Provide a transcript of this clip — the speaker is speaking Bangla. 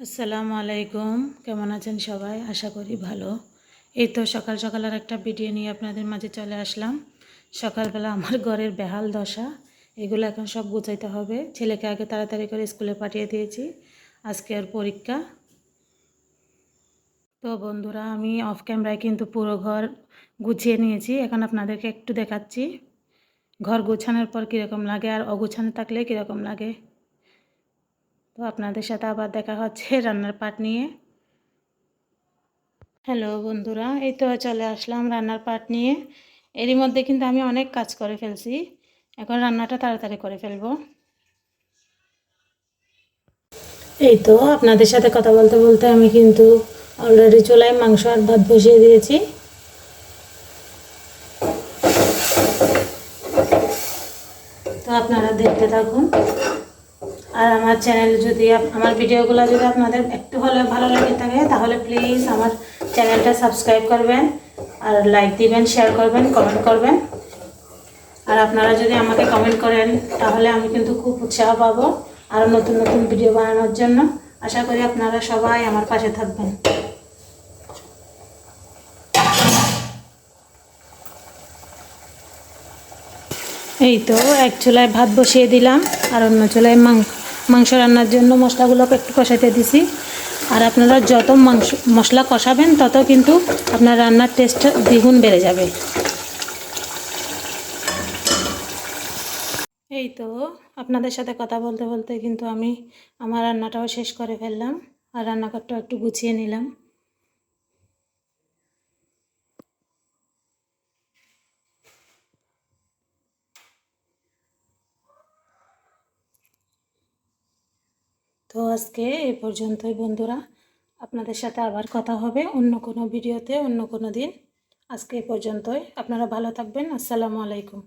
আসসালামু আলাইকুম। কেমন আছেন সবাই? আশা করি ভালো। এই তো সকাল সকাল আর একটা ভিডিও নিয়ে আপনাদের মাঝে চলে আসলাম। সকালবেলা আমার ঘরের বেহাল দশা, এগুলো এখন সব গুছাইতে হবে। ছেলেকে আগে তাড়াতাড়ি করে স্কুলে পাঠিয়ে দিয়েছি, আজকে ওর পরীক্ষা। তো বন্ধুরা, আমি অফ ক্যামেরায় কিন্তু পুরো ঘর গুছিয়ে নিয়েছি। এখন আপনাদেরকে একটু দেখাচ্ছি ঘর গোছানোর পর কীরকম লাগে আর অগোছানো থাকলে কীরকম লাগে। তো আপনাদের সাথে আবার দেখা হচ্ছে রান্নার পাট নিয়ে। হ্যালো বন্ধুরা, এই তো চলে আসলাম রান্নার পাট নিয়ে। এরই মধ্যে কিন্তু আমি অনেক কাজ করে ফেলছি, এখন রান্নাটা তাড়াতাড়ি করে ফেলবো। এই তো আপনাদের সাথে কথা বলতে বলতে আমি কিন্তু অলরেডি চুলায় মাংস আর ভাত বসিয়ে দিয়েছি। তো আপনারা দেখতে থাকুন। আর আমার চ্যানেল যদি আমার ভিডিওগুলো যদি আপনাদের একটু হলেও ভালো লেগে থাকে তাহলে প্লিজ আমার চ্যানেলটা সাবস্ক্রাইব করবেন, আর লাইক দিবেন, শেয়ার করবেন, কমেন্ট করবেন। আর আপনারা যদি আমাকে কমেন্ট করেন তাহলে আমি কিন্তু খুব উৎসাহ পাবো আরও নতুন নতুন ভিডিও বানানোর জন্য। আশা করি আপনারা সবাই আমার পাশে থাকবেন। এই তো এক চুলায় ভাত বসিয়ে দিলাম আর অন্য চুলায় মাংস রান্নার জন্য মশলাগুলোকে একটু কষাইতে দিছি। আর আপনারা যত মশলা কষাবেন তত কিন্তু আপনার রান্নার টেস্ট দ্বিগুণ বেড়ে যাবে। এই তো আপনাদের সাথে কথা বলতে বলতে কিন্তু আমি আমার রান্নাটাও শেষ করে ফেললাম আর রান্নাঘরটাও একটু গুছিয়ে নিলাম। তো আজকে এই পর্যন্তই বন্ধুরা, আপনাদের সাথে আবার কথা হবে অন্য কোনো ভিডিওতে অন্য কোনো দিন। আজকে এই পর্যন্তই, আপনারা ভালো থাকবেন। আসসালামু আলাইকুম।